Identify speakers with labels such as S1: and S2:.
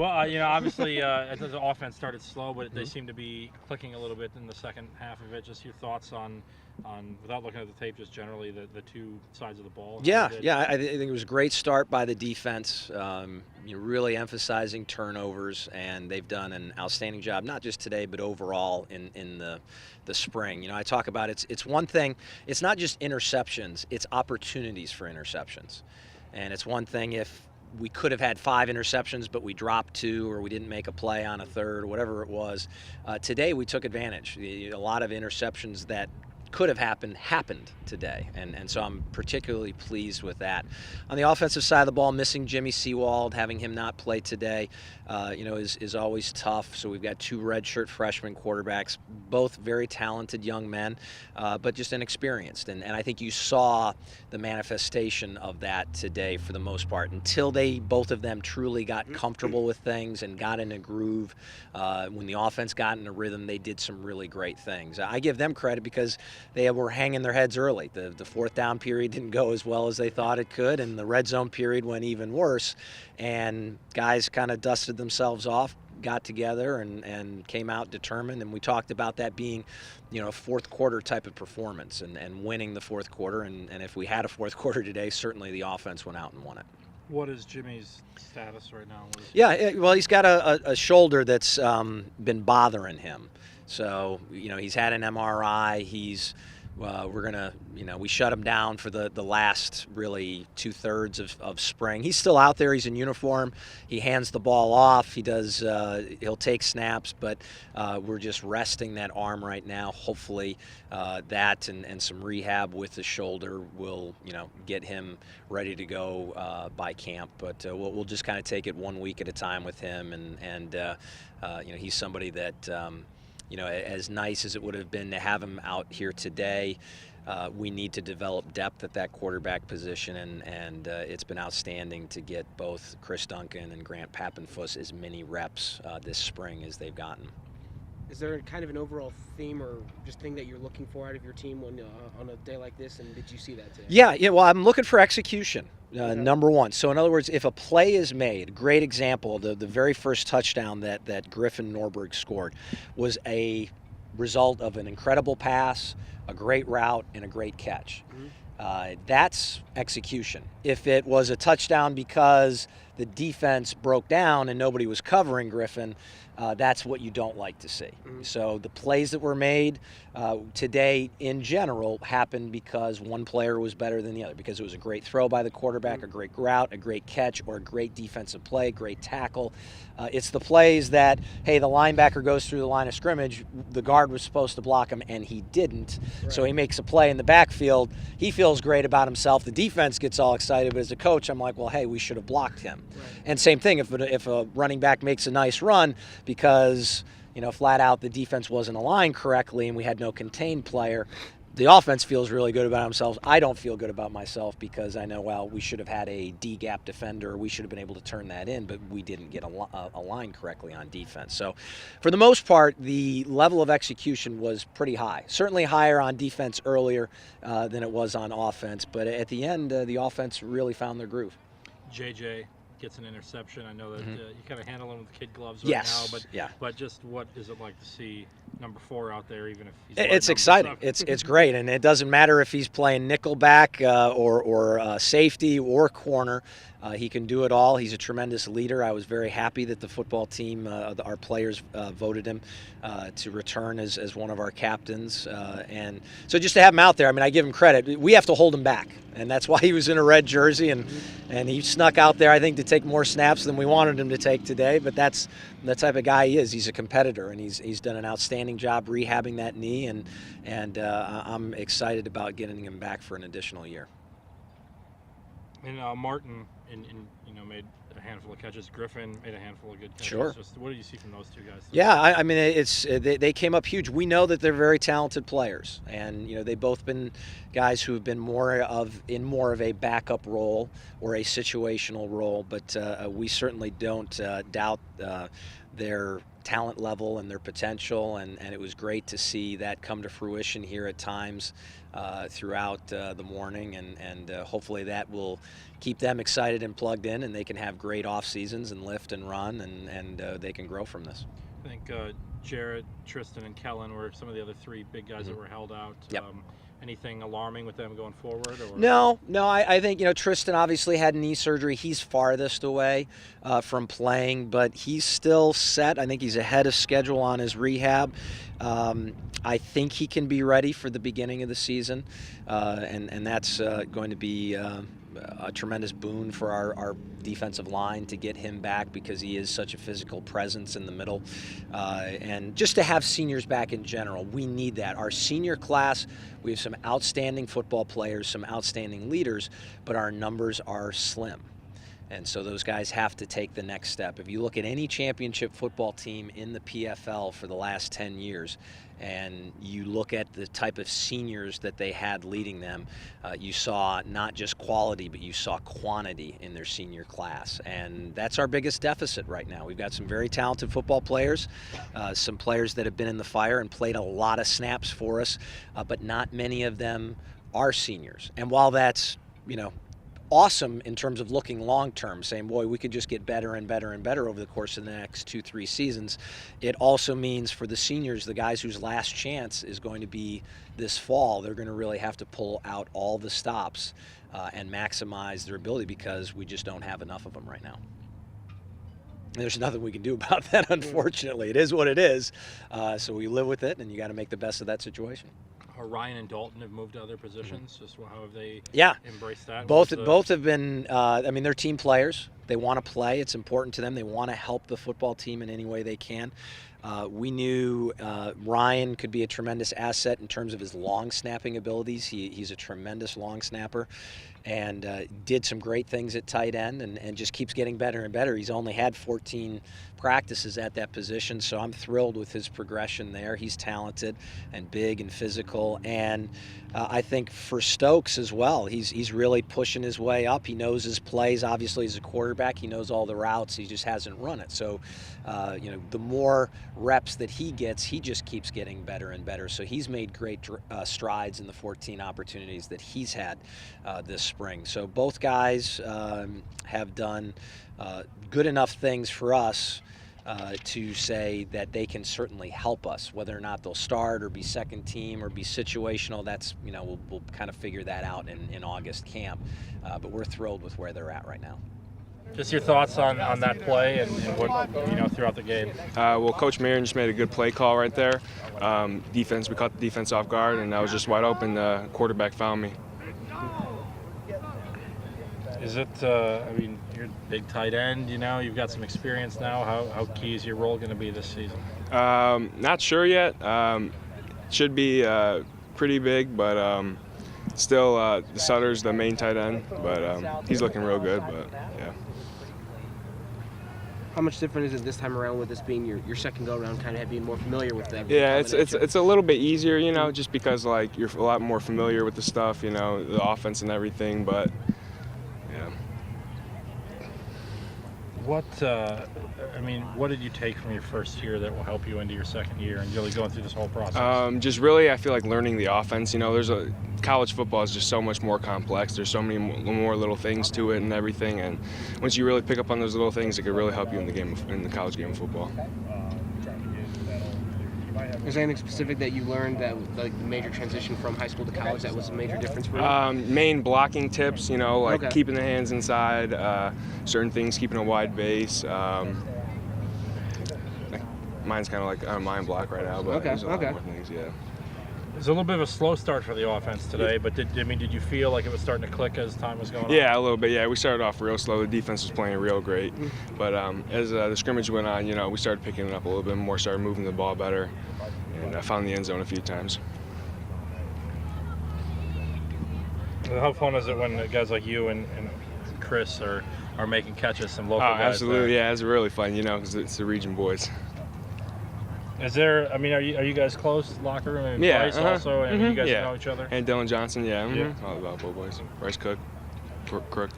S1: Well, obviously, the offense started slow, but they
S2: Mhm.
S1: seem to be clicking a little bit in the second half of it. Just your thoughts on without looking at the tape, just generally the two sides of the ball and how they
S2: Yeah,
S1: did.
S2: yeah, I think it was a great start by the defense. Really emphasizing turnovers, and they've done an outstanding job, not just today, but overall in the spring. I talk about it's one thing. It's not just interceptions; it's opportunities for interceptions, and it's one thing if we could have had 5 interceptions, but we dropped 2, or we didn't make a play on a third, or whatever it was. Today we took advantage. A lot of interceptions that could have happened today, and so I'm particularly pleased with that. On the offensive side of the ball, missing Jimmy Seawald, having him not play today, is always tough. So we've got 2 redshirt freshman quarterbacks, both very talented young men, but just inexperienced. And I think you saw the manifestation of that today for the most part. Until both of them truly got comfortable with things and got in a groove, when the offense got in a rhythm, they did some really great things. I give them credit because they were hanging their heads early. The fourth down period didn't go as well as they thought it could, and the red zone period went even worse. And guys kind of dusted themselves off, got together, and came out determined. And we talked about that being, a fourth quarter type of performance and winning the fourth quarter. And if we had a fourth quarter today, certainly the offense went out and won it.
S1: What is Jimmy's status right now?
S2: Yeah, well, he's got a shoulder that's been bothering him. So, he's had an MRI. We're going to, we shut him down for the last really 2/3 of spring. He's still out there. He's in uniform. He hands the ball off. He'll take snaps, but we're just resting that arm right now. Hopefully that and some rehab with the shoulder will, get him ready to go by camp. But we'll just kind of take it 1 week at a time with him. And he's somebody that, as nice as it would have been to have him out here today, we need to develop depth at that quarterback position, and it's been outstanding to get both Chris Duncan and Grant Pappenfuss as many reps this spring as they've gotten.
S3: Is there kind of an overall theme or just thing that you're looking for out of your team on a day like this, and did you see that today?
S2: Yeah. Well, I'm looking for execution, number one. So, in other words, if a play is made, great example, the very first touchdown that Griffin Norberg scored was a result of an incredible pass, a great route, and a great catch. That's execution. If it was a touchdown because the defense broke down and nobody was covering Griffin, that's what you don't like to see. So the plays that were made today in general happened because one player was better than the other, because it was a great throw by the quarterback, a great route, a great catch, or a great defensive play, great tackle. It's the plays that, hey, the linebacker goes through the line of scrimmage, the guard was supposed to block him and he didn't. Right. So he makes a play in the backfield. He feels great about himself. The defense gets all excited, but as a coach, I'm like, well, hey, we should have blocked him. Right. And same thing, if a running back makes a nice run because, flat out the defense wasn't aligned correctly and we had no contained player, the offense feels really good about themselves. I don't feel good about myself because I know, well, we should have had a D-gap defender. We should have been able to turn that in, but we didn't get aligned correctly on defense. So for the most part, the level of execution was pretty high. Certainly higher on defense earlier than it was on offense, but at the end, the offense really found their groove.
S1: JJ gets an interception. I know that you kind of handle him with kid gloves right now, but just what is it like to see number 4 out there, even if he's
S2: it's exciting. It's great, and it doesn't matter if he's playing nickelback or safety or corner. He can do it all. He's a tremendous leader. I was very happy that the football team, our players, voted him to return as one of our captains. And so just to have him out there, I give him credit. We have to hold him back, and that's why he was in a red jersey, and he snuck out there, I think, to take more snaps than we wanted him to take today. But that's the type of guy he is. He's a competitor, and he's done an outstanding job rehabbing that knee, and I'm excited about getting him back for an additional year.
S1: And Martin made a handful of catches. Griffin made a handful of good catches.
S2: Sure.
S1: Just what do you see from those two guys?
S2: Yeah, they came up huge. We know that they're very talented players, and they've both been guys who have been more of a backup role or a situational role. But we certainly don't doubt their talent level and their potential, and it was great to see that come to fruition here at times throughout the morning, and hopefully that will keep them excited and plugged in, and they can have great off seasons and lift and run, and they can grow from this.
S1: I think Jared, Tristan, and Kellen were some of the other three big guys that were held out.
S2: Yep.
S1: Anything alarming with them going forward? Or?
S2: No. I think, Tristan obviously had knee surgery. He's farthest away from playing, but he's still set. I think he's ahead of schedule on his rehab. I think he can be ready for the beginning of the season, and that's going to be a tremendous boon for our defensive line to get him back, because he is such a physical presence in the middle. And just to have seniors back in general, we need that. Our senior class, we have some outstanding football players, some outstanding leaders, but our numbers are slim. And so those guys have to take the next step. If you look at any championship football team in the PFL for the last 10 years, and you look at the type of seniors that they had leading them, you saw not just quality, but you saw quantity in their senior class. And that's our biggest deficit right now. We've got some very talented football players, some players that have been in the fire and played a lot of snaps for us, but not many of them are seniors. And while that's, awesome in terms of looking long term, saying, boy, we could just get better and better and better over the course of the next 2-3 seasons, it also means for the seniors, the guys whose last chance is going to be this fall, they're going to really have to pull out all the stops and maximize their ability, because we just don't have enough of them right now. There's nothing we can do about that, unfortunately. It is what it is, so we live with it, and you got to make the best of that situation.
S1: Ryan and Dalton have moved to other positions. Just how have they embraced that?
S2: Both have been, they're team players. They want to play. It's important to them. They want to help the football team in any way they can. We knew Ryan could be a tremendous asset in terms of his long snapping abilities. He's a tremendous long snapper, and did some great things at tight end, and just keeps getting better and better. He's only had 14 practices at that position, so I'm thrilled with his progression there. He's talented and big and physical, and I think for Stokes as well, he's really pushing his way up. He knows his plays. Obviously, as a quarterback, he knows all the routes. He just hasn't run it. So, the more reps that he gets, he just keeps getting better and better. So he's made great strides in the 14 opportunities that he's had this spring. So both guys have done good enough things for us to say that they can certainly help us. Whether or not they'll start or be second team or be situational, that's, we'll kind of figure that out in August camp. But we're thrilled with where they're at right now.
S1: Just your thoughts on that play and what, throughout the game.
S4: Well, Coach Marion just made a good play call right there. We caught the defense off guard, and I was just wide open. The quarterback found me.
S1: Is it, you're a big tight end, you've got some experience now. How key is your role going to be this season?
S4: Not sure yet. Should be pretty big, but still Sutter's the main tight end, but he's looking real good, but yeah.
S3: How much different is it this time around with this being your second go-around, kind of being more familiar with everything?
S4: Yeah, it's a little bit easier, just because you're a lot more familiar with the stuff, the offense and everything, but yeah.
S1: What did you take from your first year that will help you into your second year and really going through this whole process?
S4: Just really, I feel like learning the offense. College football is just so much more complex. There's so many more little things to it and everything. And once you really pick up on those little things, it could really help you in the college game of football.
S3: Is there anything specific that you learned that, the major transition from high school to college, that was a major difference for you?
S4: Main blocking tips, keeping the hands inside, certain things, keeping a wide base. Mine's kind of like a mind block right now, but there's a lot more things, yeah.
S1: It was a little bit of a slow start for the offense today, but did you feel like it was starting to click as time was going on?
S4: Yeah, a little bit. Yeah, we started off real slow. The defense was playing real great, but as the scrimmage went on, we started picking it up a little bit more, started moving the ball better, and I found the end zone a few times.
S1: How fun is it when guys like you and Chris are making catches, some local guys?
S4: Absolutely, yeah, it's really fun, because it's the region boys.
S1: Is there? Are you guys close? Locker room?
S4: Yeah.
S1: Bryce also, and you guys know each other.
S4: And Dylan Johnson, all about both boys. Bryce Cook, Crook.